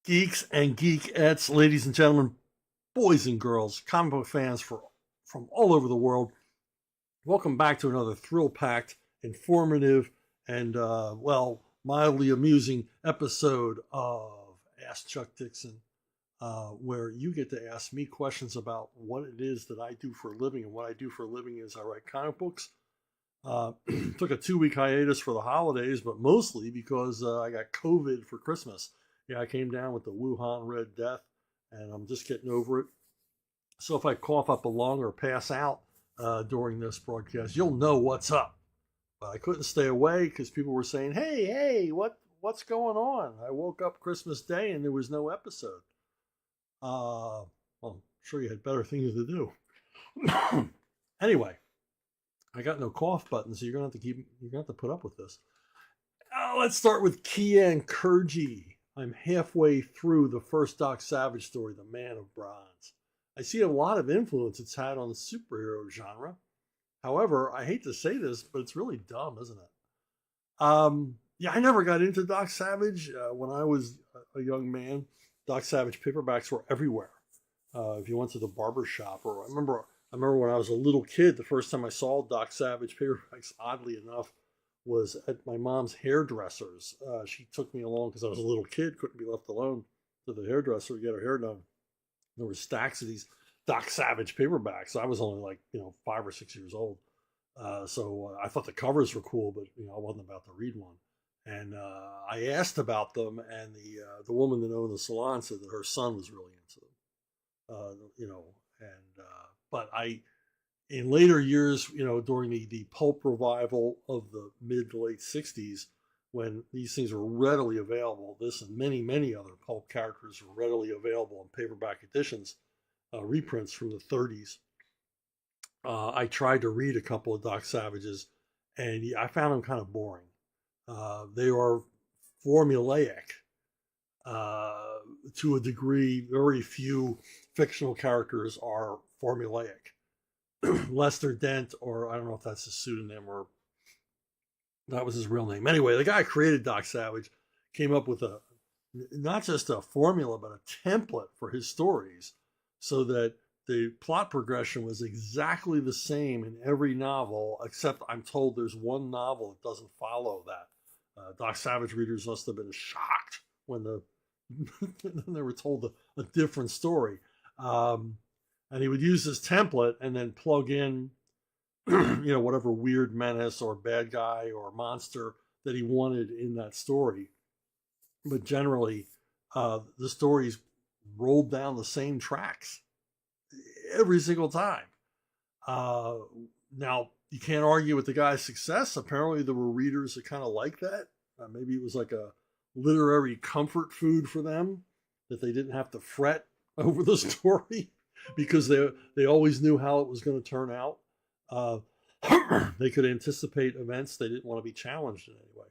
Geeks and geekettes, ladies and gentlemen, boys and girls, comic book fans from all over the world. Welcome back to another thrill-packed, informative, and, mildly amusing episode of Ask Chuck Dixon, where you get to ask me questions about what it is that I do for a living. And what I do for a living is I write comic books. Took a 2-week hiatus for the holidays, but mostly because I got COVID for Christmas. Yeah, I came down with the Wuhan Red Death, and I'm just getting over it. So if I cough up a lung or pass out during this broadcast, you'll know what's up. But I couldn't stay away because people were saying, hey, what's going on? I woke up Christmas Day and there was no episode. Well, I'm sure you had better things to do. Anyway, I got no cough button, so you're gonna have to put up with this. Let's start with Kian Kurji. I'm halfway through the first Doc Savage story, The Man of Bronze. I see a lot of influence it's had on the superhero genre. However, I hate to say this, but it's really dumb, isn't it? I never got into Doc Savage. When I was a young man, Doc Savage paperbacks were everywhere. If you went to the barber shop, or I remember when I was a little kid, the first time I saw Doc Savage paperbacks, oddly enough, was at my mom's hairdresser's. She took me along because I was a little kid, couldn't be left alone, to the hairdresser to get her hair done. There were stacks of these Doc Savage paperbacks. I was only 5 or 6 years old. So I thought the covers were cool, but I wasn't about to read one. And I asked about them, and the woman that owned the salon said that her son was really into them. But in later years, during the pulp revival of the mid to late 60s, when these things were readily available, this and many, many other pulp characters were readily available in paperback editions, reprints from the 30s. I tried to read a couple of Doc Savages, and I found them kind of boring. They are formulaic to a degree. Very few fictional characters are formulaic. Lester Dent, or I don't know if that's his pseudonym or that was his real name. Anyway, the guy who created Doc Savage came up with not just a formula, but a template for his stories so that the plot progression was exactly the same in every novel, except I'm told there's one novel that doesn't follow that. Doc Savage readers must have been shocked when they were told a different story. And he would use this template and then plug in, whatever weird menace or bad guy or monster that he wanted in that story. But generally, the stories rolled down the same tracks every single time. Now, you can't argue with the guy's success. Apparently, there were readers that kind of liked that. Maybe it was like a literary comfort food for them, that they didn't have to fret over the story, because they always knew how it was going to turn out. They could anticipate events. They didn't want to be challenged in any way.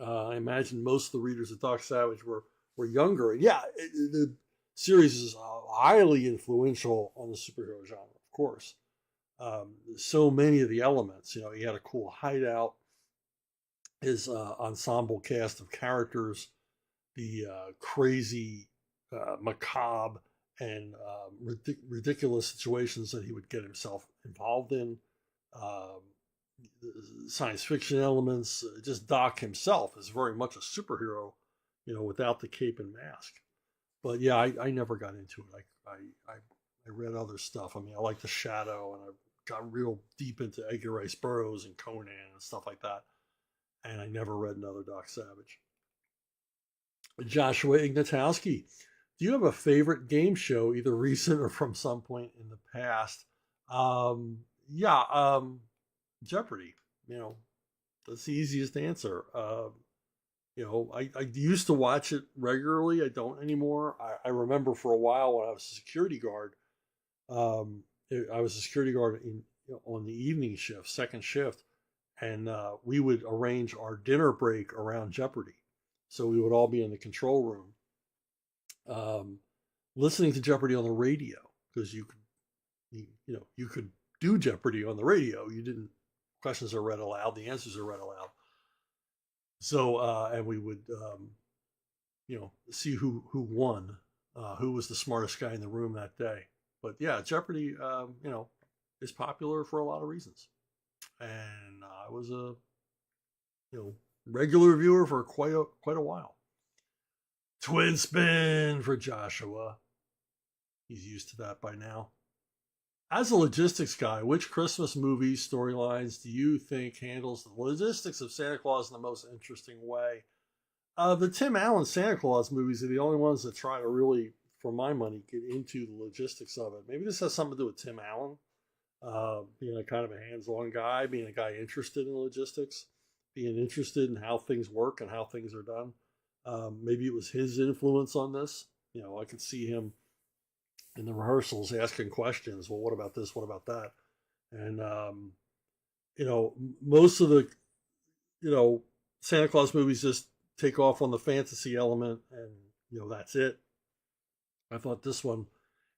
I imagine most of the readers of Doc Savage were younger. And the series is highly influential on the superhero genre, of course. So many of the elements, he had a cool hideout, his ensemble cast of characters, the crazy, macabre, and ridiculous situations that he would get himself involved in, science fiction elements. Just Doc himself is very much a superhero, without the cape and mask. But yeah, I never got into it. I read other stuff. I mean, I like The Shadow, and I got real deep into Edgar Rice Burroughs and Conan and stuff like that. And I never read another Doc Savage. Joshua Ignatowski. Do you have a favorite game show, either recent or from some point in the past? Jeopardy. That's the easiest answer. I used to watch it regularly. I don't anymore. I remember for a while when I was a security guard. I was a security guard on the evening shift, second shift, and we would arrange our dinner break around Jeopardy. So we would all be in the control room, listening to Jeopardy on the radio, because you could do Jeopardy on the radio. Questions are read aloud, the answers are read aloud. So, and we would, see who won, who was the smartest guy in the room that day. But yeah, Jeopardy, is popular for a lot of reasons. And I was a regular viewer for quite a while. Twin spin for Joshua. He's used to that by now. As a logistics guy, which Christmas movie storylines do you think handles the logistics of Santa Claus in the most interesting way? The Tim Allen Santa Claus movies are the only ones that try to really, for my money, get into the logistics of it. Maybe this has something to do with Tim Allen, being a kind of a hands-on guy, being a guy interested in logistics, being interested in how things work and how things are done. Maybe it was his influence on this. I could see him in the rehearsals asking questions. Well, what about this? What about that? And, most of the, Santa Claus movies just take off on the fantasy element and, that's it. I thought this one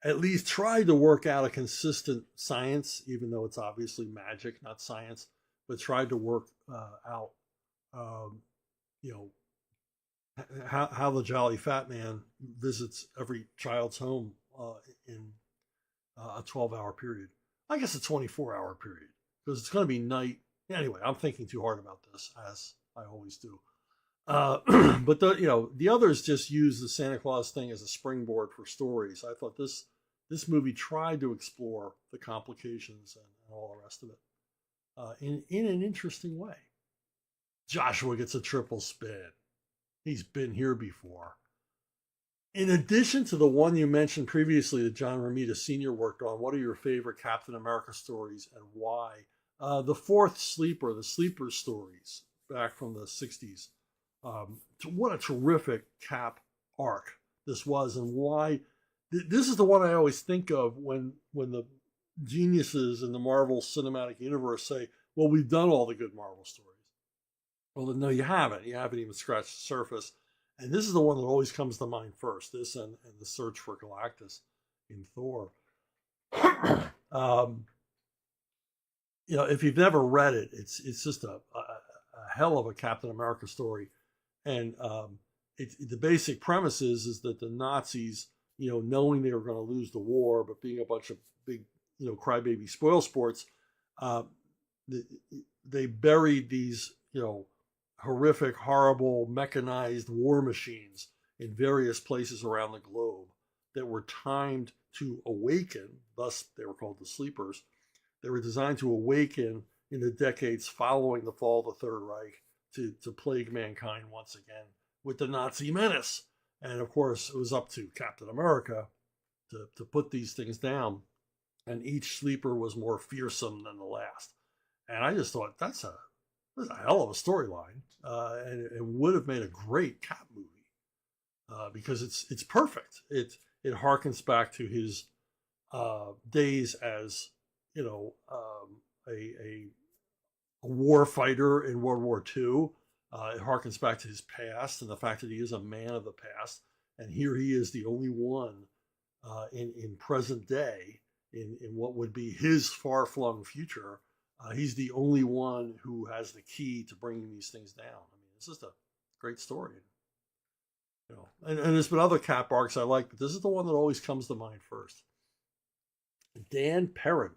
at least tried to work out a consistent science, even though it's obviously magic, not science, but tried to work out, how the Jolly Fat Man visits every child's home in a 12-hour period. I guess a 24-hour period, because it's going to be night. Anyway, I'm thinking too hard about this, as I always do. But the others just use the Santa Claus thing as a springboard for stories. I thought this movie tried to explore the complications and all the rest of it in an interesting way. Joshua gets a triple spin. He's been here before. In addition to the one you mentioned previously that John Romita Sr. worked on, what are your favorite Captain America stories and why? The fourth Sleeper, the Sleeper stories back from the 60s. What a terrific Cap arc this was, and why. This is the one I always think of when the geniuses in the Marvel Cinematic Universe say, well, we've done all the good Marvel stories. Well, no, you haven't. You haven't even scratched the surface. And this is the one that always comes to mind first. This and the search for Galactus in Thor. If you've never read it, it's just a hell of a Captain America story. And the basic premise is that the Nazis, knowing they were going to lose the war, but being a bunch of big, crybaby spoil sports, they buried these, horrific, horrible, mechanized war machines in various places around the globe that were timed to awaken. Thus, they were called the Sleepers. They were designed to awaken in the decades following the fall of the Third Reich to plague mankind once again with the Nazi menace. And of course, it was up to Captain America to put these things down. And each sleeper was more fearsome than the last. And I just thought, that's a hell of a storyline, and it would have made a great Cap movie because it's perfect. It harkens back to his days as a war fighter in World War II. It harkens back to his past and the fact that he is a man of the past, and here he is, the only one in present day in what would be his far-flung future. He's the only one who has the key to bringing these things down. I mean, it's just a great story. And there's been other Cap arcs I like, but this is the one that always comes to mind first. Dan Perrin.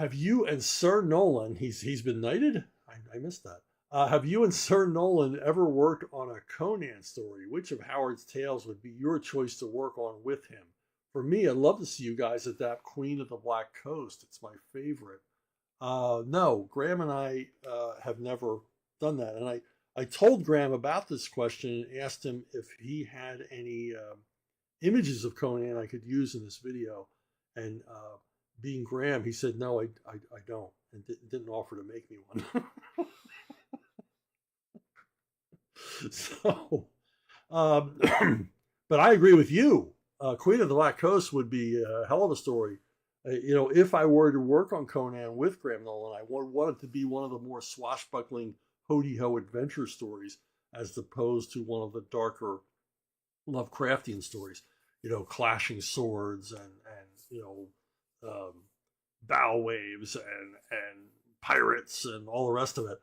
Have you and Sir Nolan, he's been knighted? I missed that. Have you and Sir Nolan ever worked on a Conan story? Which of Howard's tales would be your choice to work on with him? For me, I'd love to see you guys adapt Queen of the Black Coast. It's my favorite. No, Graham and I have never done that. And I told Graham about this question and asked him if he had any images of Conan I could use in this video. And being Graham, he said, no, I don't, and didn't offer to make me one. So, but I agree with you. Queen of the Black Coast would be a hell of a story. If I were to work on Conan with Graham Nolan, I would want it to be one of the more swashbuckling ho-de-ho adventure stories as opposed to one of the darker Lovecraftian stories, clashing swords and bow waves and pirates and all the rest of it.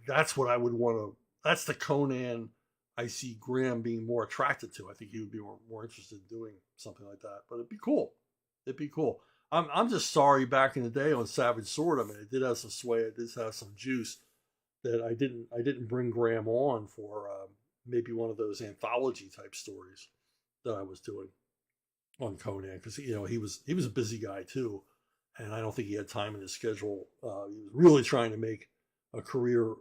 That's what I would want to, that's the Conan I see Graham being more attracted to. I think he would be more interested in doing something like that. But it'd be cool. It'd be cool. I'm just sorry back in the day on Savage Sword. I mean, it did have some sway. It did have some juice that I didn't bring Graham on for maybe one of those anthology type stories that I was doing on Conan, because he was a busy guy too, and I don't think he had time in his schedule. He was really trying to make a career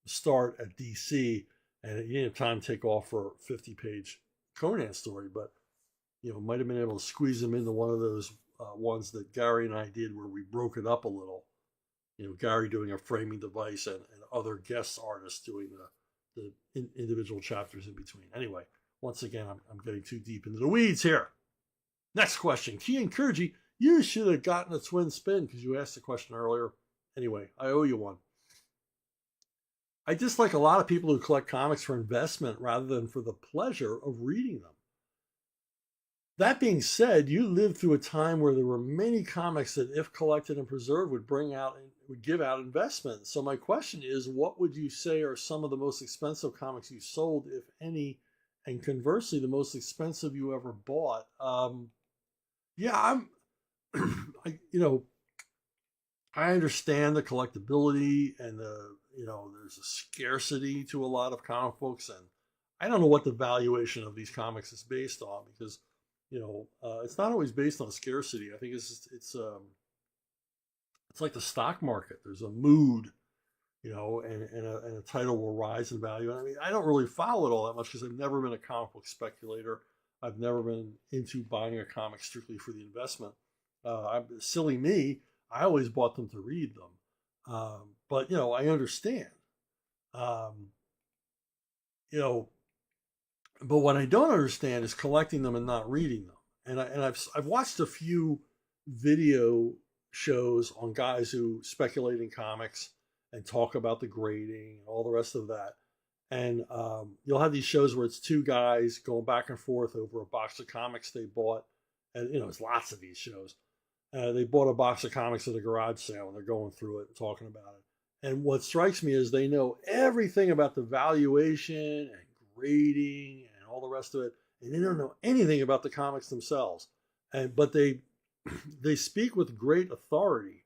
start at DC, and he didn't have time to take off for a 50-page Conan story, but might have been able to squeeze him into one of those ones that Gary and I did where we broke it up a little. Gary doing a framing device and other guest artists doing the individual chapters in between. Anyway, once again, I'm getting too deep into the weeds here. Next question. Kian Kurji, you should have gotten a twin spin because you asked the question earlier. Anyway, I owe you one. I dislike a lot of people who collect comics for investment rather than for the pleasure of reading them. That being said, you lived through a time where there were many comics that, if collected and preserved, would give out investment. So my question is, what would you say are some of the most expensive comics you sold, if any, and conversely, the most expensive you ever bought? I understand the collectability and there's a scarcity to a lot of comic books, and I don't know what the valuation of these comics is based on, because it's not always based on scarcity. I think it's like the stock market. There's a mood, and a title will rise in value. I mean, I don't really follow it all that much because I've never been a comic book speculator. I've never been into buying a comic strictly for the investment. Silly me, I always bought them to read them. But I understand. But what I don't understand is collecting them and not reading them. And I've watched a few video shows on guys who speculate in comics and talk about the grading and all the rest of that. And you'll have these shows where it's two guys going back and forth over a box of comics they bought. And it's lots of these shows. They bought a box of comics at a garage sale and they're going through it and talking about it. And what strikes me is they know everything about the valuation and grading and all the rest of it, and they don't know anything about the comics themselves. But they speak with great authority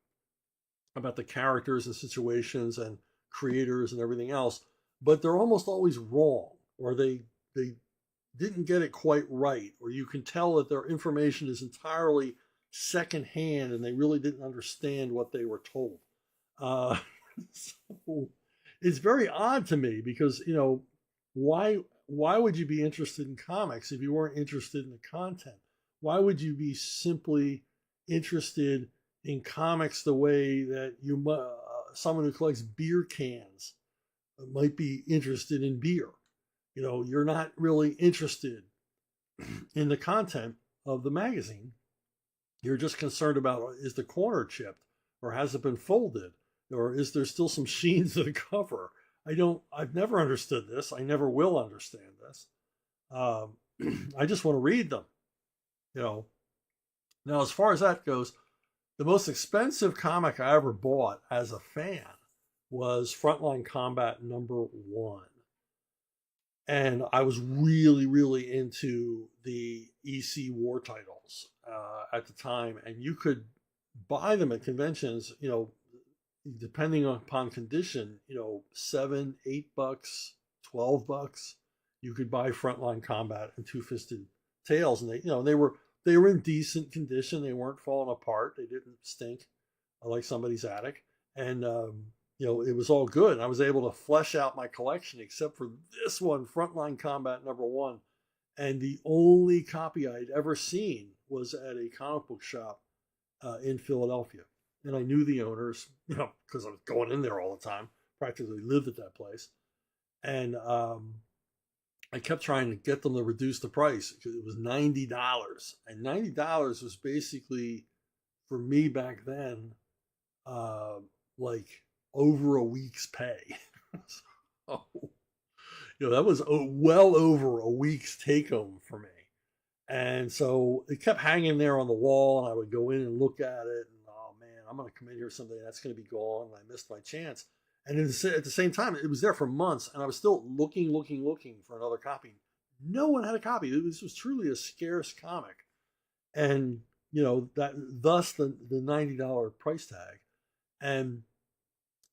about the characters and situations and creators and everything else, but they're almost always wrong, or they didn't get it quite right, or you can tell that their information is entirely secondhand and they really didn't understand what they were told. So it's very odd to me because, why would you be interested in comics if you weren't interested in the content? Why would you be simply interested in comics the way that someone who collects beer cans might be interested in beer? You're not really interested in the content of the magazine. You're just concerned about, is the corner chipped, or has it been folded, or is there still some sheen to the cover? I've never understood this. I never will understand this. I just want to read them. Now, as far as that goes, the most expensive comic I ever bought as a fan was Frontline Combat #1. And I was really, really into the EC war titles at the time. And you could buy them at conventions, depending upon condition, $7, $8, $12. You could buy Frontline Combat and Two-Fisted Tales, and they were in decent condition. They weren't falling apart. They didn't stink like somebody's attic, and it was all good. And I was able to flesh out my collection, except for this one, Frontline Combat #1, and the only copy I'd ever seen was at a comic book shop in Philadelphia. And I knew the owners, because I was going in there all the time, practically lived at that place. And I kept trying to get them to reduce the price because it was $90. And $90 was basically, for me back then, like over a week's pay. So, that was well over a week's take home for me. And so it kept hanging there on the wall, and I would go in and look at it, and oh man, I'm going to come in here someday and that's going to be gone. And I missed my chance. And at the same time, it was there for months, and I was still looking for another copy. No one had a copy. This was truly a scarce comic, and thus the $90 price tag. And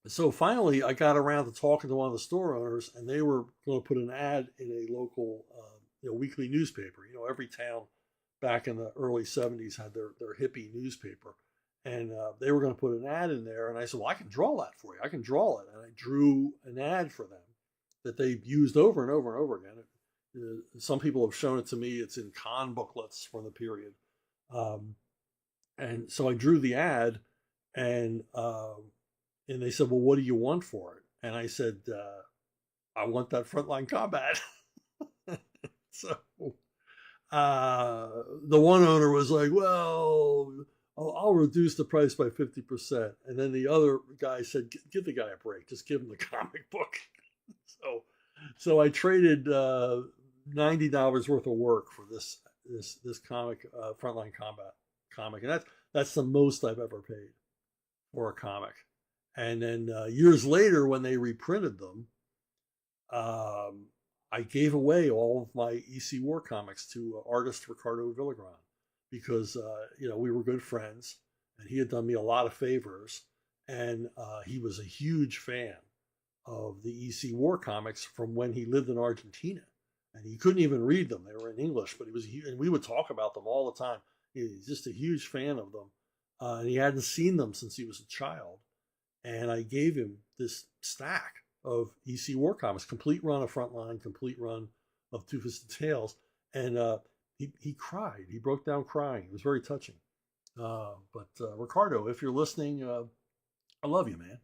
so finally, I got around to talking to one of the store owners, and they were going to put an ad in a local weekly newspaper. Every town back in the early 70s had their hippie newspaper. And they were going to put an ad in there. And I said, well, I can draw that for you. I can draw it. And I drew an ad for them that they've used over and over and over again. Some people have shown it to me. It's in con booklets from the period. And so I drew the ad, and they said, well, what do you want for it? And I said, I want that Frontline Combat. So the one owner was like, well, I'll reduce the price by 50%. And then the other guy said, give the guy a break. Just give him the comic book. So I traded $90 worth of work for this comic, Frontline Combat comic. And that's the most I've ever paid for a comic. And then years later, when they reprinted them, I gave away all of my EC War comics to artist Ricardo Villagrán, because we were good friends, and he had done me a lot of favors, and he was a huge fan of the EC War comics from when he lived in Argentina, and he couldn't even read them. They were in English, but and we would talk about them all the time. He's just a huge fan of them, and he hadn't seen them since he was a child. And I gave him this stack of EC War comics, complete run of Frontline, complete run of Two-Fisted Tales, and he cried. He broke down crying. It was very touching. But Ricardo, if you're listening, I love you, man.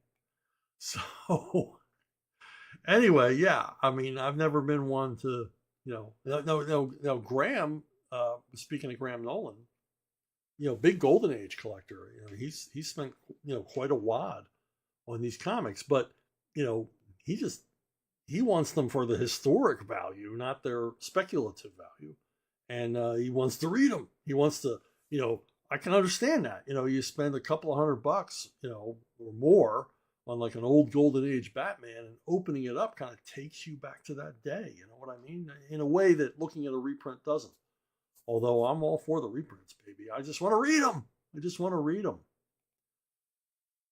So anyway, yeah, I mean, I've never been one to, no, Graham, speaking of Graham Nolan, big Golden Age collector. He's spent, quite a wad on these comics, but, he wants them for the historic value, not their speculative value. And he wants to read them. He wants to, I can understand that. You spend a couple of $100, or more on like an old Golden Age Batman, and opening it up kind of takes you back to that day. You know what I mean? In a way that looking at a reprint doesn't. Although I'm all for the reprints, baby. I just want to read them.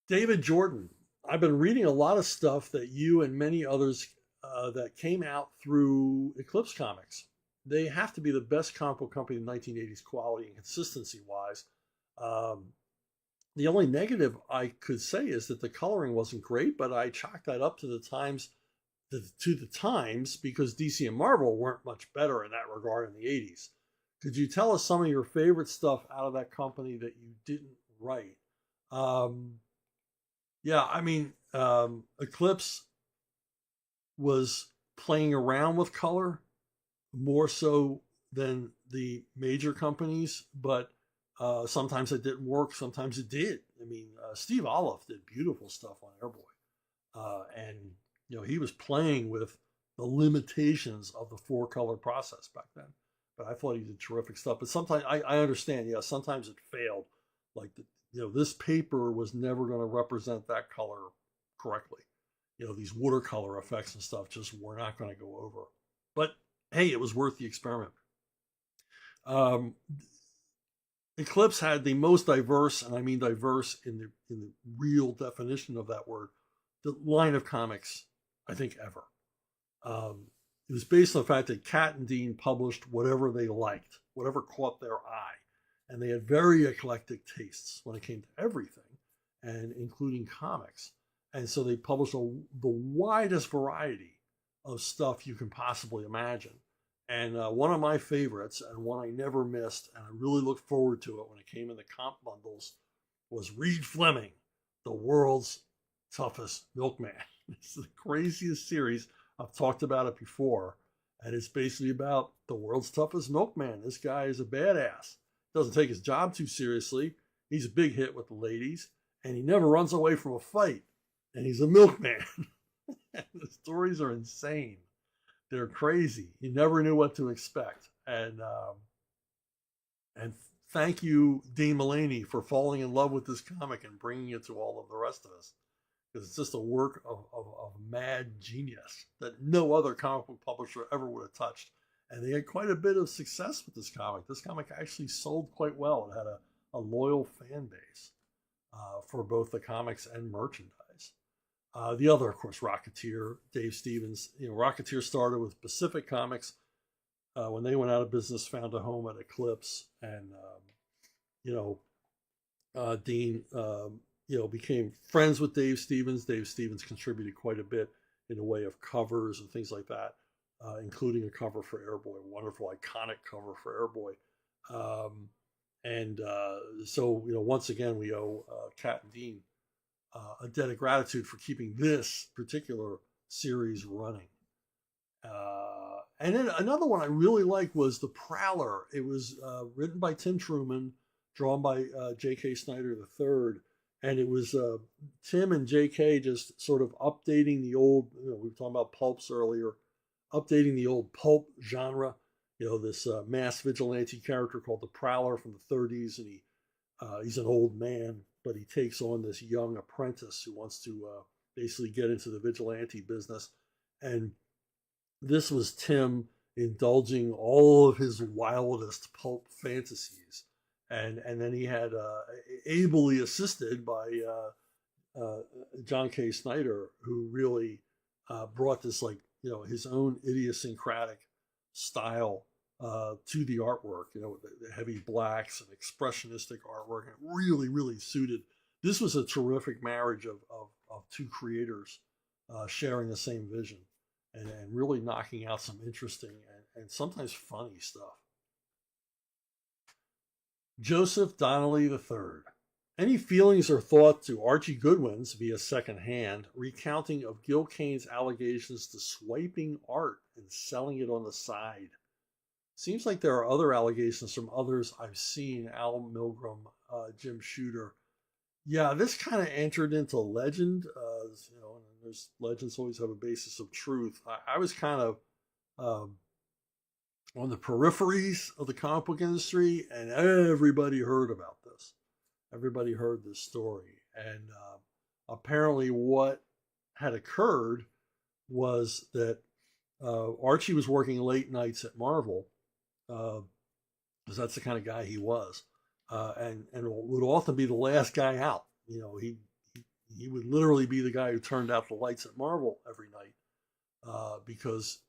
David Jordan. I've been reading a lot of stuff that you and many others that came out through Eclipse Comics. They have to be the best comic book company in the 1980s, quality and consistency wise. The only negative I could say is that the coloring wasn't great, but I chalked that up to the times, because DC and Marvel weren't much better in that regard in the 80s. Could you tell us some of your favorite stuff out of that company that you didn't write? Yeah, I mean, Eclipse was playing around with color more so than the major companies, but sometimes it didn't work, sometimes it did. I mean, Steve Olive did beautiful stuff on Airboy, and he was playing with the limitations of the 4-color process back then. But I thought he did terrific stuff. But sometimes I understand, sometimes it failed. Like this paper was never going to represent that color correctly. These watercolor effects and stuff just were not going to go over. But hey, it was worth the experiment. Eclipse had the most diverse, and I mean diverse in the real definition of that word, the line of comics, I think, ever. It was based on the fact that Cat and Dean published whatever they liked, whatever caught their eye. And they had very eclectic tastes when it came to everything, and including comics. And so they published the widest variety of stuff you can possibly imagine. And one of my favorites, and one I never missed, and I really looked forward to it when it came in the comp bundles, was Reed Fleming, the world's toughest milkman. It's the craziest series. I've talked about it before, and it's basically about the world's toughest milkman. This guy is a badass. Doesn't take his job too seriously. He's a big hit with the ladies, and he never runs away from a fight. And he's a milkman. The stories are insane. They're crazy. You never knew what to expect. And thank you, Dean Mullaney, for falling in love with this comic and bringing it to all of the rest of us. because it's just a work of mad genius that no other comic book publisher ever would have touched. And they had quite a bit of success with this comic. This comic actually sold quite well. It had a loyal fan base for both the comics and merchandise. The other, of course, Rocketeer, Dave Stevens. Rocketeer started with Pacific Comics. When they went out of business, found a home at Eclipse, and Dean, became friends with Dave Stevens. Dave Stevens contributed quite a bit in the way of covers and things like that, including a cover for Airboy, a wonderful, iconic cover for Airboy. So once again, we owe Cat and Dean a debt of gratitude for keeping this particular series running. And then another one I really liked was The Prowler. It was written by Tim Truman, drawn by J.K. Snyder III. And it was Tim and J.K. just sort of updating the old, we were talking about pulps earlier, updating the old pulp genre. This mass vigilante character called the Prowler from the 30s. And he's an old man, but he takes on this young apprentice who wants to basically get into the vigilante business. And this was Tim indulging all of his wildest pulp fantasies. And then he had ably assisted by John K. Snyder, who really brought this his own idiosyncratic style to the artwork, the heavy blacks and expressionistic artwork. It really, really suited. This was a terrific marriage of two creators sharing the same vision and really knocking out some interesting and sometimes funny stuff. Joseph Donnelly III. Any feelings or thought to Archie Goodwin's via secondhand recounting of Gil Kane's allegations to swiping art and selling it on the side? Seems like there are other allegations from others I've seen, Al Milgrom, Jim Shooter. Yeah, this kind of entered into legend, and there's legends always have a basis of truth. I was kind of on the peripheries of the comic book industry, and everybody heard about this. Everybody heard this story. And apparently what had occurred was that Archie was working late nights at Marvel, because that's the kind of guy he was, and would often be the last guy out. He would literally be the guy who turned out the lights at Marvel every night, because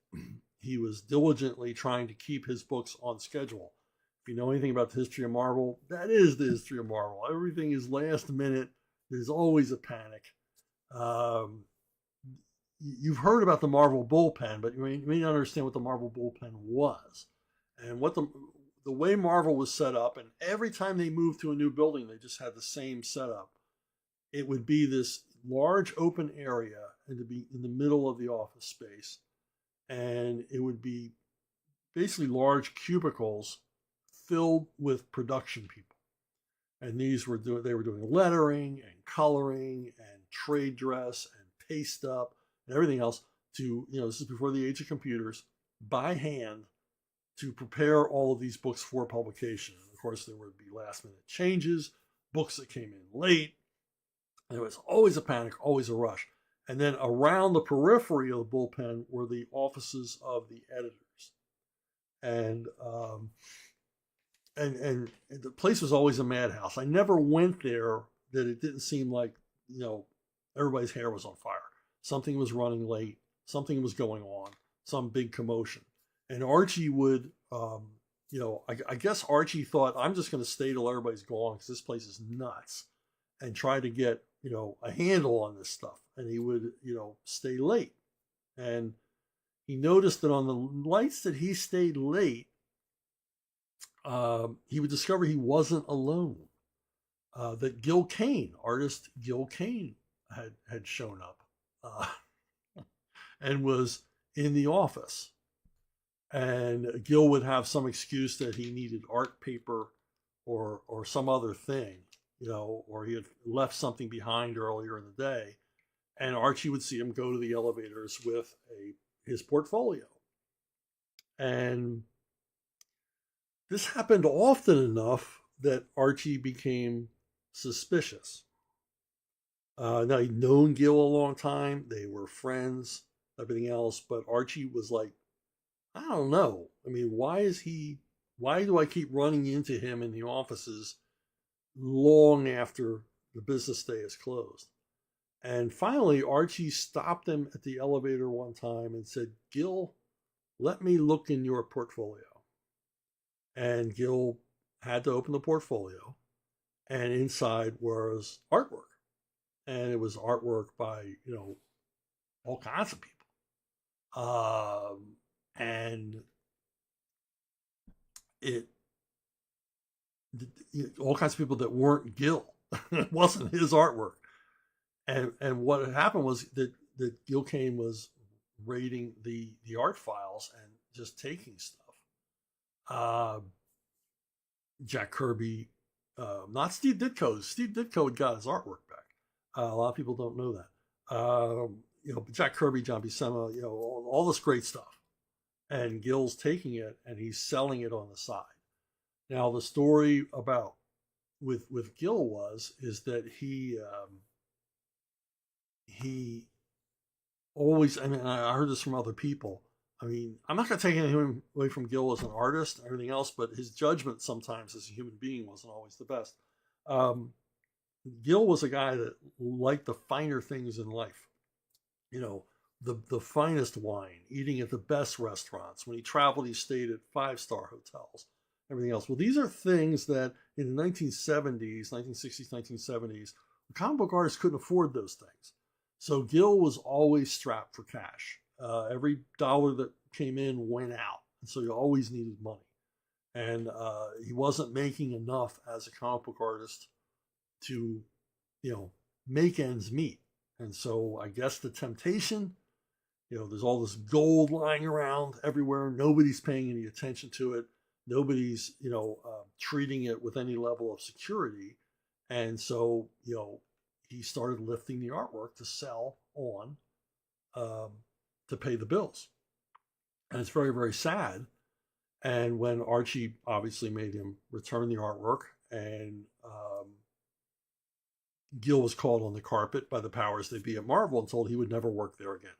he was diligently trying to keep his books on schedule. If you know anything about the history of Marvel, that is the history of Marvel. Everything is last minute. There's always a panic. You've heard about the Marvel bullpen, but you may not understand what the Marvel bullpen was. And what the way Marvel was set up, and every time they moved to a new building, they just had the same setup. It would be this large open area and to be in the middle of the office space. And it would be basically large cubicles filled with production people. And they were doing lettering and coloring and trade dress and paste up and everything else to, this is before the age of computers, by hand, to prepare all of these books for publication. And of course, there would be last minute changes, books that came in late. There was always a panic, always a rush. And then around the periphery of the bullpen were the offices of the editors. And the place was always a madhouse. I never went there that it didn't seem like, everybody's hair was on fire. Something was running late. Something was going on. Some big commotion. And Archie would, I guess Archie thought, I'm just going to stay till everybody's gone because this place is nuts, and try to get, a handle on this stuff. And he would, stay late. And he noticed that on the nights that he stayed late, he would discover he wasn't alone. That Gil Kane, artist Gil Kane, had shown up and was in the office. And Gil would have some excuse that he needed art paper or some other thing, or he had left something behind earlier in the day. And Archie would see him go to the elevators with his portfolio. And this happened often enough that Archie became suspicious. Now, he'd known Gil a long time. They were friends, everything else. But Archie was like, I don't know. I mean, why do I keep running into him in the offices long after the business day is closed? And finally, Archie stopped him at the elevator one time and said, Gil, let me look in your portfolio. And Gil had to open the portfolio, and inside was artwork. And it was artwork by, all kinds of people. And it, all kinds of people that weren't Gil. It wasn't his artwork. And what had happened was that Gil Kane was raiding the art files and just taking stuff. Jack Kirby, not Steve Ditko. Steve Ditko had got his artwork back. A lot of people don't know that. Jack Kirby, John Buscema, all this great stuff. And Gil's taking it and he's selling it on the side. Now the story about with Gil is that he always, I mean, I heard this from other people. I mean, I'm not going to take anything away from Gil as an artist and everything else, but his judgment sometimes as a human being wasn't always the best. Gil was a guy that liked the finer things in life. The finest wine, eating at the best restaurants. When he traveled, he stayed at 5-star hotels, everything else. Well, these are things that in the 1970s, 1960s, 1970s, comic book artists couldn't afford those things. So Gil was always strapped for cash. Every dollar that came in went out. And so you always needed money. And he wasn't making enough as a comic book artist to, make ends meet. And so I guess the temptation, there's all this gold lying around everywhere. Nobody's paying any attention to it. Nobody's, treating it with any level of security. And so, he started lifting the artwork to sell on to pay the bills. And it's very, very sad. And when Archie obviously made him return the artwork, and Gil was called on the carpet by the powers that be at Marvel and told he would never work there again.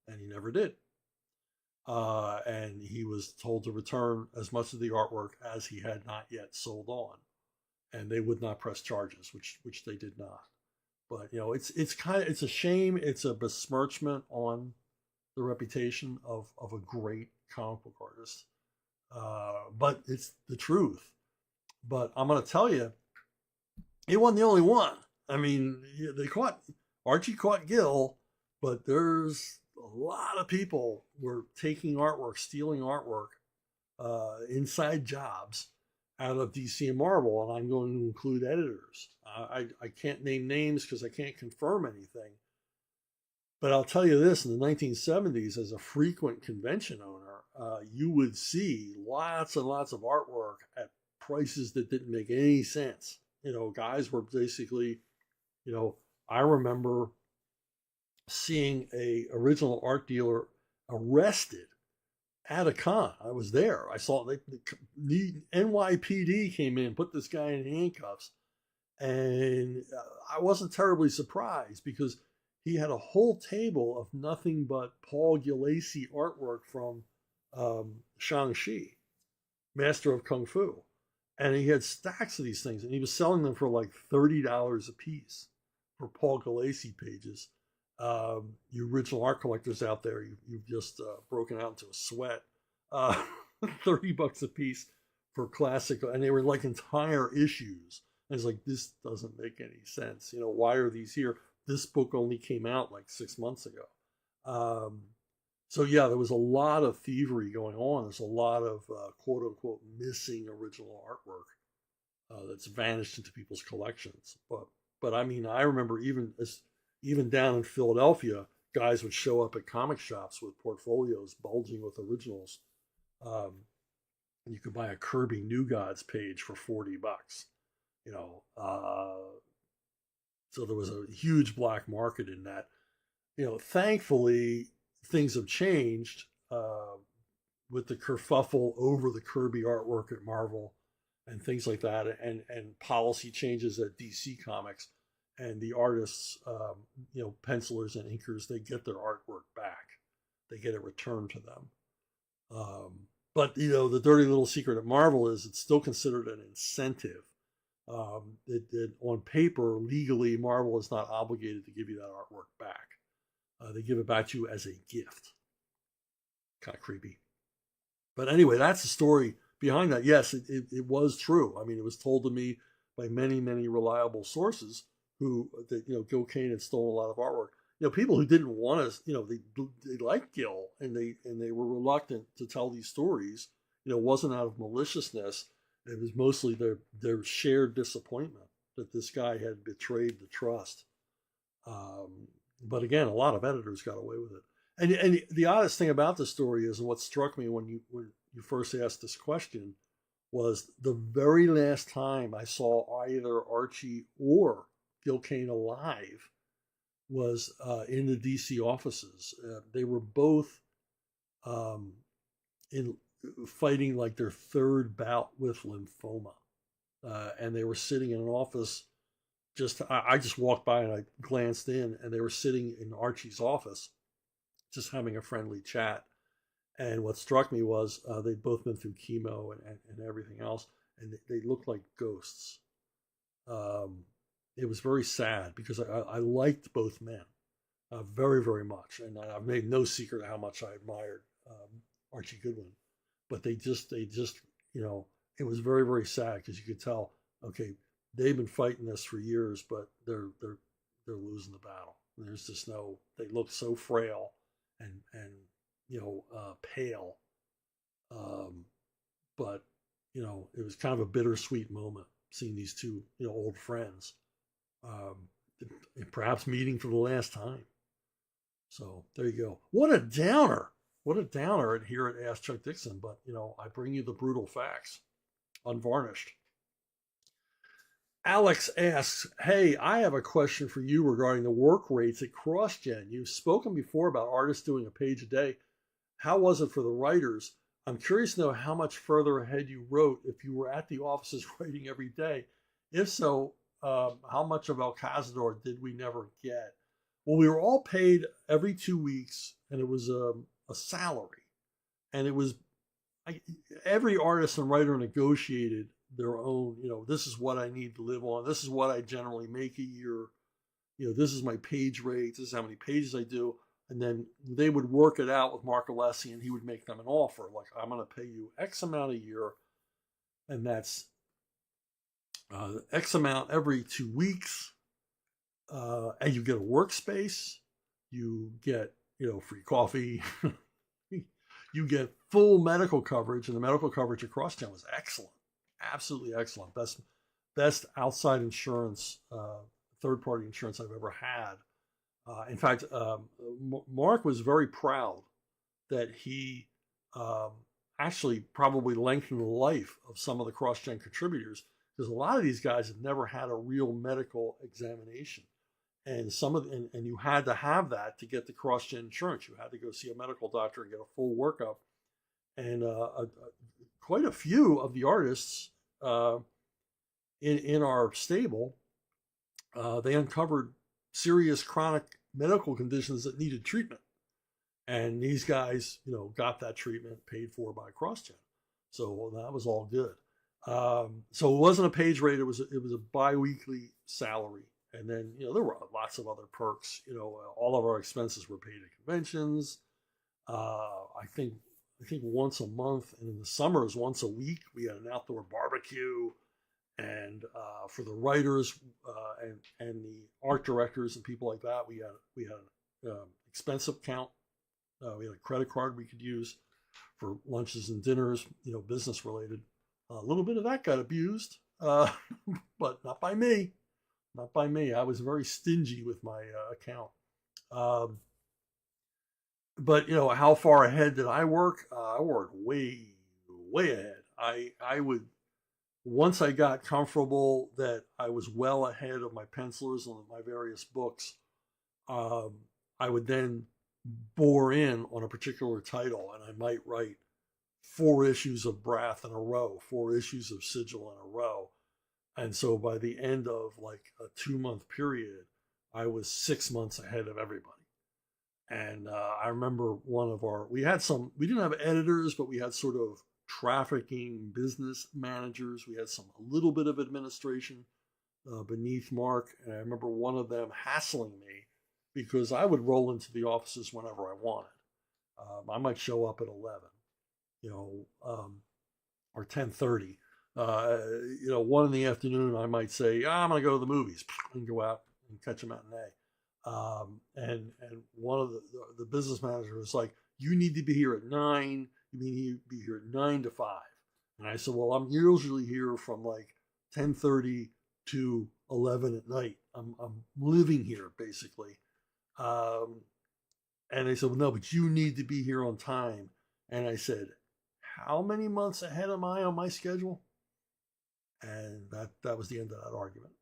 And he never did. And he was told to return as much of the artwork as he had not yet sold on. And they would not press charges, which they did not. But it's a shame. It's a besmirchment on the reputation of a great comic book artist. But it's the truth. But I'm going to tell you, he wasn't the only one. I mean, Archie caught Gil, but there's a lot of people were taking artwork, stealing artwork, inside jobs out of DC and Marvel, and I'm going to include editors. I can't name names because I can't confirm anything. But I'll tell you this, in the 1970s, as a frequent convention owner, you would see lots and lots of artwork at prices that didn't make any sense. Guys were basically, I remember seeing a original art dealer arrested at a con. I was there. I saw the NYPD came in, put this guy in handcuffs, and I wasn't terribly surprised because he had a whole table of nothing but Paul Gulacy artwork from Shang-Chi, Master of Kung Fu. And he had stacks of these things, and he was selling them for like $30 a piece for Paul Gulacy pages. You original art collectors out there, you've just broken out into a sweat. $30 a piece for classic, and they were like entire issues. And it's like, this doesn't make any sense. Why are these here? This book only came out like 6 months ago. So yeah, there was a lot of thievery going on. There's a lot of quote unquote missing original artwork that's vanished into people's collections. But I mean, I remember even down in Philadelphia, guys would show up at comic shops with portfolios bulging with originals. You could buy a Kirby New Gods page for $40. So there was a huge black market in that. Thankfully, things have changed with the kerfuffle over the Kirby artwork at Marvel and things like that, and policy changes at DC Comics. and the artists, pencilers and inkers, they get their artwork back. They get it returned to them. But the dirty little secret at Marvel is it's still considered an incentive. On paper, legally, Marvel is not obligated to give you that artwork back. They give it back to you as a gift. Kind of creepy. But anyway, that's the story behind that. Yes, it was true. I mean, it was told to me by many, many reliable sources that Gil Kane had stolen a lot of artwork. People who didn't want to, they liked Gil and they were reluctant to tell these stories. It wasn't out of maliciousness. It was mostly their shared disappointment that this guy had betrayed the trust. But again, a lot of editors got away with it. And the oddest thing about the story is, and what struck me when you first asked this question, was the very last time I saw either Archie or Gil Kane alive was in the DC offices. They were both in fighting like their third bout with lymphoma, and they were sitting in an office. I just walked by and I glanced in, and they were sitting in Archie's office, just having a friendly chat. And what struck me was they'd both been through chemo and everything else, and they looked like ghosts. It was very sad because I liked both men very, very much. And I've made no secret of how much I admired Archie Goodwin. But they just, it was very, very sad because you could tell, okay, they've been fighting this for years, but they're losing the battle. There's just they look so frail and pale. But, it was kind of a bittersweet moment seeing these two, old friends, and perhaps meeting for the last time. So there you go. What a downer. What a downer here at Ask Chuck Dixon. But, I bring you the brutal facts, unvarnished. Alex asks, hey, I have a question for you regarding the work rates at CrossGen. You've spoken before about artists doing a page a day. How was it for the writers? I'm curious to know how much further ahead you wrote if you were at the offices writing every day. If so, how much of El Cazador did we never get? Well, we were all paid every 2 weeks, and it was a salary. And it was every artist and writer negotiated their own, this is what I need to live on. This is what I generally make a year. This is my page rate. This is how many pages I do. And then they would work it out with Mark Alessi, and he would make them an offer. Like, I'm going to pay you X amount a year, and that's X amount every 2 weeks. And you get a workspace. You get, free coffee. You get full medical coverage, and the medical coverage at CrossGen was excellent. Absolutely excellent. Best outside insurance, third-party insurance I've ever had. In fact, Mark was very proud that he actually probably lengthened the life of some of the CrossGen contributors, because a lot of these guys had never had a real medical examination. And and you had to have that to get the CrossGen insurance. You had to go see a medical doctor and get a full workup. And quite a few of the artists in our stable, they uncovered serious chronic medical conditions that needed treatment. And these guys, got that treatment paid for by CrossGen. So that was all good. So it wasn't a page rate. It was a biweekly salary. And then, there were lots of other perks. All of our expenses were paid at conventions. I think once a month, and in the summers, once a week, we had an outdoor barbecue. And for the writers and the art directors and people like that, we had an expense account. We had a credit card we could use for lunches and dinners, business related. A little bit of that got abused, but not by me. Not by me. I was very stingy with my account. But how far ahead did I work? I worked way, way ahead. I would, once I got comfortable that I was well ahead of my pencilers on my various books, I would then bore in on a particular title, and I might write 4 issues of Brath in a row, 4 issues of Sigil in a row. And so by the end of like a 2 month period, I was 6 months ahead of everybody. And I remember we didn't have editors, but we had sort of trafficking business managers. We had a little bit of administration beneath Mark. And I remember one of them hassling me because I would roll into the offices whenever I wanted. I might show up at 11, or 10:30. 1 in the afternoon, I might say, I'm going to go to the movies and go out and catch a matinee. And one of the business managers was like, you need to be here at 9. You need to be here at 9 to 5. And I said, well, I'm usually here from like 10:30 to 11 at night. I'm living here basically. And they said, well, no, but you need to be here on time. And I said, how many months ahead am I on my schedule? And that was the end of that argument.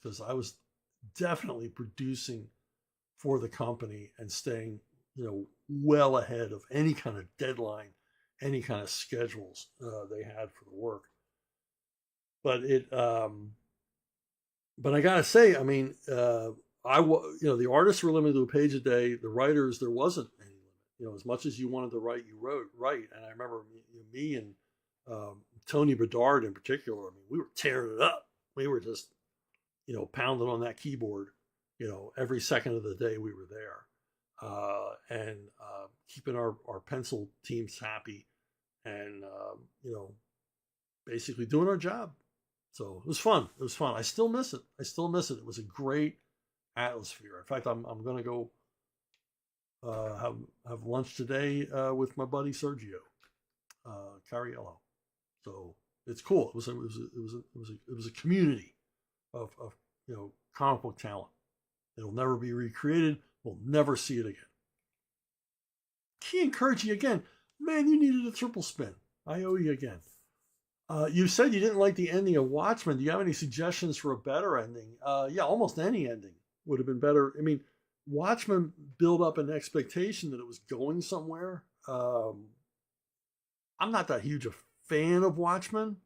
Because I was definitely producing for the company and staying, well ahead of any kind of deadline, any kind of schedules they had for the work. But but I gotta say, I mean, the artists were limited to a page a day. The writers, there wasn't any limit. As much as you wanted to write, you write. And I remember me and Tony Bedard in particular. I mean, we were tearing it up. We were just, pounding on that keyboard. Every second of the day we were there, and keeping our pencil teams happy, and basically doing our job. So it was fun. It was fun. I still miss it. It was a great atmosphere. In fact, I'm going to go have lunch today with my buddy Sergio Cariello. So it's cool. It was a community of comic book talent. It'll never be recreated. We'll never see it again. Key encouraging again. Man, you needed a triple spin. I owe you again. You said you didn't like the ending of Watchmen. Do you have any suggestions for a better ending? Yeah, almost any ending would have been better. I mean, Watchmen built up an expectation that it was going somewhere. I'm not that huge a fan of Watchmen.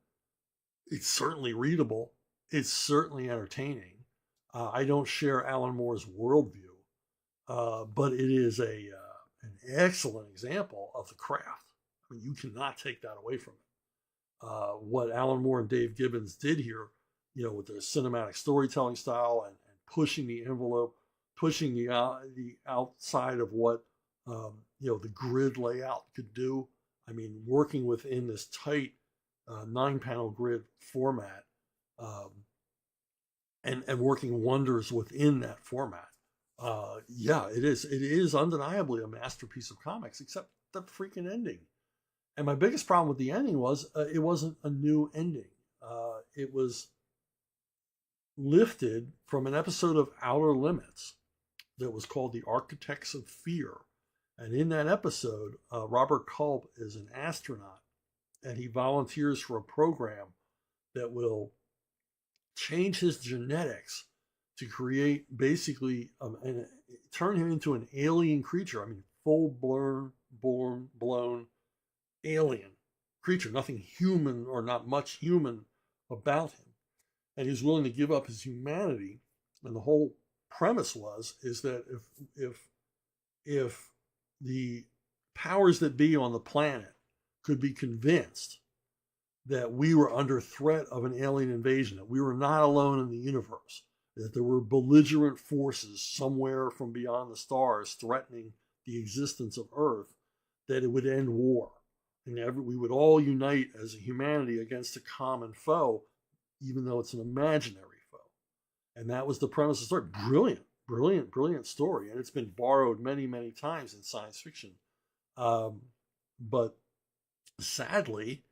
It's certainly readable. It's certainly entertaining. I don't share Alan Moore's worldview, but it is an excellent example of the craft. I mean, you cannot take that away from it. What Alan Moore and Dave Gibbons did here, with their cinematic storytelling style and pushing the envelope, pushing the outside of what the grid layout could do. I mean, working within this tight 9-panel grid format, and working wonders within that format. Yeah, it is. It is undeniably a masterpiece of comics, except the freaking ending. And my biggest problem with the ending was it wasn't a new ending. It was lifted from an episode of Outer Limits that was called The Architects of Fear. And in that episode, Robert Koepp is an astronaut, and he volunteers for a program that will change his genetics to create basically and turn him into an alien creature. I mean, blown alien creature, nothing human or not much human about him. And he's willing to give up his humanity. And the whole premise is that if the powers that be on the planet could be convinced that we were under threat of an alien invasion, that we were not alone in the universe, that there were belligerent forces somewhere from beyond the stars threatening the existence of Earth, that it would end war. And we would all unite as a humanity against a common foe, even though it's an imaginary foe. And that was the premise of the story. Brilliant story. And it's been borrowed many, many times in science fiction. But sadly,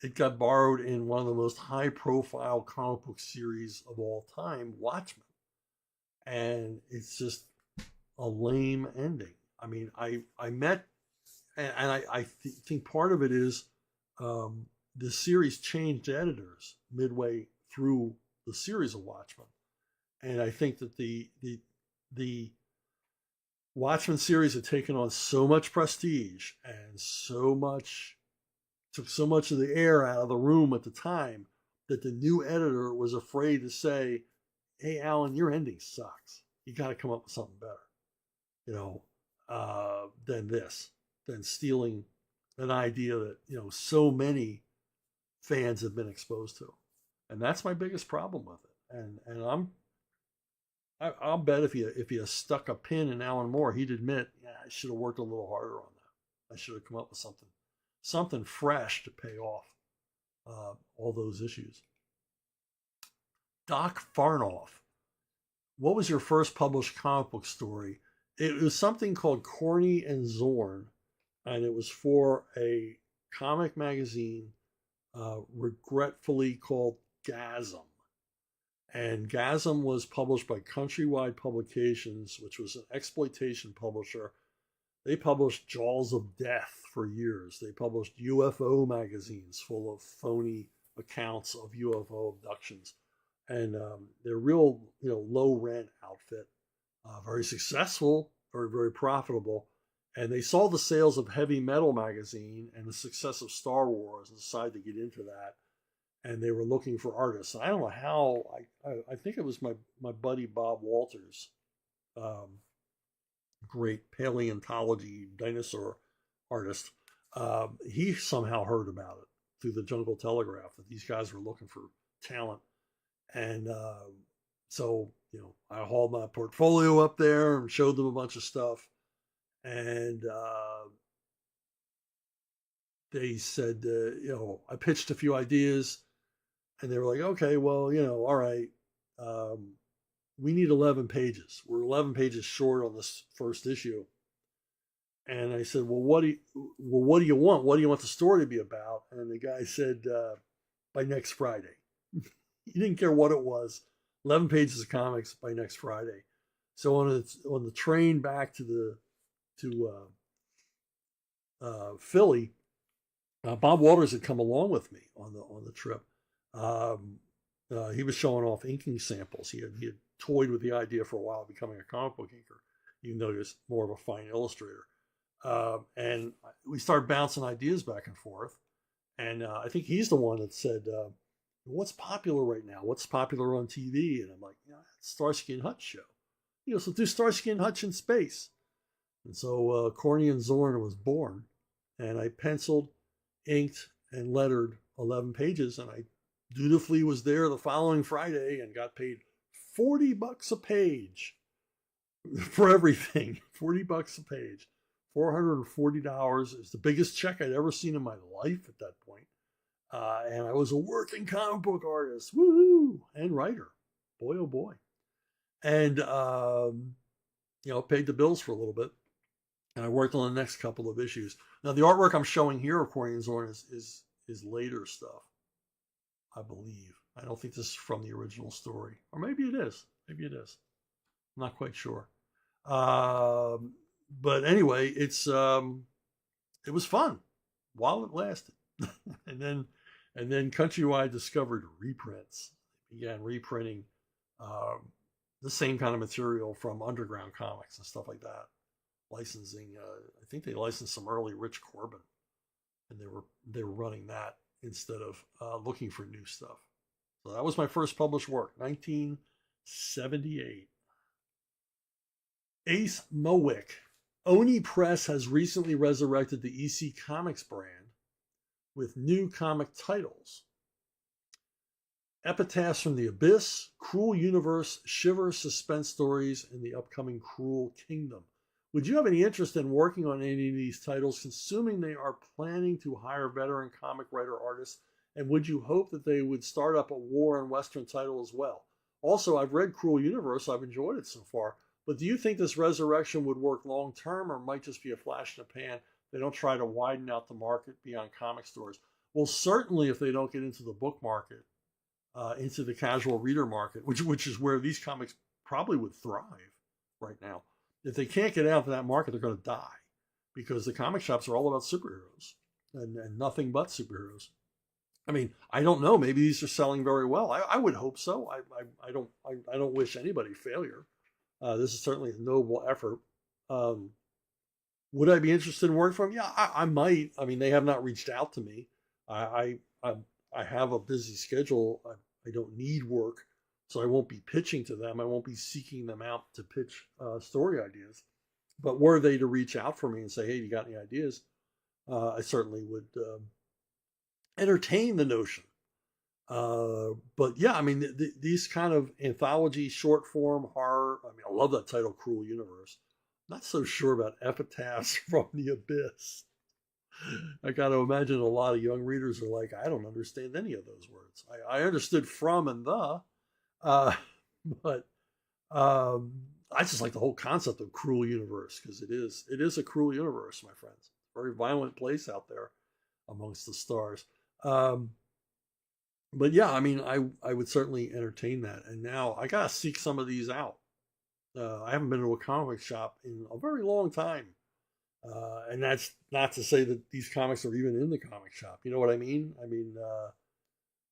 it got borrowed in one of the most high-profile comic book series of all time, Watchmen. And it's just a lame ending. I mean, I met, and I think part of it is the series changed editors midway through the series of Watchmen. And I think that the Watchmen series had taken on so much prestige and took so much of the air out of the room at the time that the new editor was afraid to say, "Hey, Alan, your ending sucks. You got to come up with something better, than this, than stealing an idea that so many fans have been exposed to." And that's my biggest problem with it. And I'll bet if you stuck a pin in Alan Moore, he'd admit, yeah, I should have worked a little harder on that. I should have come up with something fresh to pay off all those issues. Doc Farnoff, what was your first published comic book story? It was something called Corny and Zorn, and it was for a comic magazine, regretfully called Gasm. And Gasm was published by Countrywide Publications, which was an exploitation publisher. They published Jaws of Death for years. They published UFO magazines full of phony accounts of UFO abductions. And they're real, low rent outfit, very successful, very, very profitable. And they saw the sales of Heavy Metal magazine and the success of Star Wars and decided to get into that. And they were looking for artists. I don't know how. I think it was my buddy Bob Walters, great paleontology dinosaur artist. He somehow heard about it through the Jungle Telegraph that these guys were looking for talent. And so, I hauled my portfolio up there and showed them a bunch of stuff. And they said, I pitched a few ideas. And they were like, okay, well, all right. We need 11 pages. We're 11 pages short on this first issue. And I said, well, what do you want? What do you want the story to be about? And the guy said, by next Friday. He didn't care what it was. 11 pages of comics by next Friday. So on the train back to Philly, Bob Walters had come along with me on the trip. He was showing off inking samples. He had toyed with the idea for a while of becoming a comic book inker, even though he was more of a fine illustrator. And we started bouncing ideas back and forth. And I think he's the one that said, what's popular right now? What's popular on TV? And I'm like, Starsky and Hutch show. So do Starsky and Hutch in space. And so Corny and Zorn was born. And I penciled, inked, and lettered 11 pages. And I dutifully was there the following Friday and got paid $40 a page for everything. $40 a page. $440 is the biggest check I'd ever seen in my life at that point. And I was a working comic book artist, woohoo, and writer, boy oh boy, and paid the bills for a little bit. And I worked on the next couple of issues. Now the artwork I'm showing here of Corny and Zorn is later stuff, I believe. I don't think this is from the original story, or maybe it is. Maybe it is. I'm not quite sure. But anyway, it was fun while it lasted. and then Countrywide discovered reprints. They began reprinting the same kind of material from underground comics and stuff like that. Licensing, I think they licensed some early Rich Corbin, and they were running that instead of looking for new stuff. So that was my first published work, 1978. Ace Mowick. Oni Press has recently resurrected the EC Comics brand with new comic titles. Epitaphs from the Abyss, Cruel Universe, Shiver suspense stories, and the upcoming Cruel Kingdom. Would you have any interest in working on any of these titles, consuming they are planning to hire veteran comic writer artists? And would you hope that they would start up a war and Western title as well? Also, I've read Cruel Universe. I've enjoyed it so far. But do you think this resurrection would work long term, or might just be a flash in the pan? They don't try to widen out the market beyond comic stores. Well, certainly if they don't get into the book market, into the casual reader market, which is where these comics probably would thrive right now. If they can't get out of that market, they're going to die, because the comic shops are all about superheroes and nothing but superheroes. I mean, I don't know. Maybe these are selling very well. I would hope so. I don't wish anybody failure. This is certainly a noble effort. Would I be interested in working for them? Yeah, I might. I mean, they have not reached out to me. I I have a busy schedule. I don't need work, so I won't be pitching to them. I won't be seeking them out to pitch story ideas. But were they to reach out for me and say, "Hey, you got any ideas?" I certainly would entertain the notion. But yeah, I mean, these kind of anthology short form horror. I mean, I love that title, "Cruel Universe." Not so sure about Epitaphs from the Abyss. I got to imagine a lot of young readers are like, I don't understand any of those words. I understood "from" and "the," uh, but I just like the whole concept of cruel universe, because it is a cruel universe, my friends. Very violent place out there amongst the stars. Um, but yeah, I mean, I would certainly entertain that. And now I gotta seek some of these out. I haven't been to a comic shop in a very long time. And that's not to say that these comics are even in the comic shop. You know what I mean? I mean,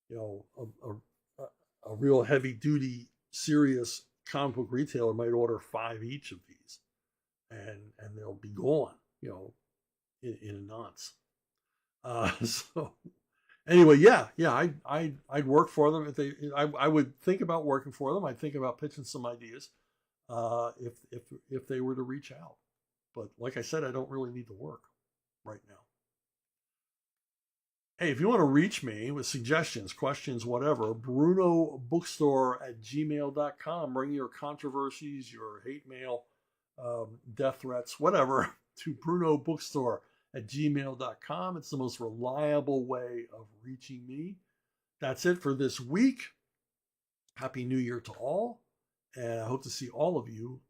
you know, a real heavy duty, serious comic book retailer might order 5 each of these, and they'll be gone, you know, in a nonce. So anyway, yeah, I'd work for them if they. I would think about working for them. I'd think about pitching some ideas, if they were to reach out. But like I said, I don't really need to work right now. Hey, if you want to reach me with suggestions, questions, whatever, brunobookstore@gmail.com. Bring your controversies, your hate mail, death threats, whatever, to brunobookstore@gmail.com. It's the most reliable way of reaching me. That's it for this week. Happy New Year to all. And I hope to see all of you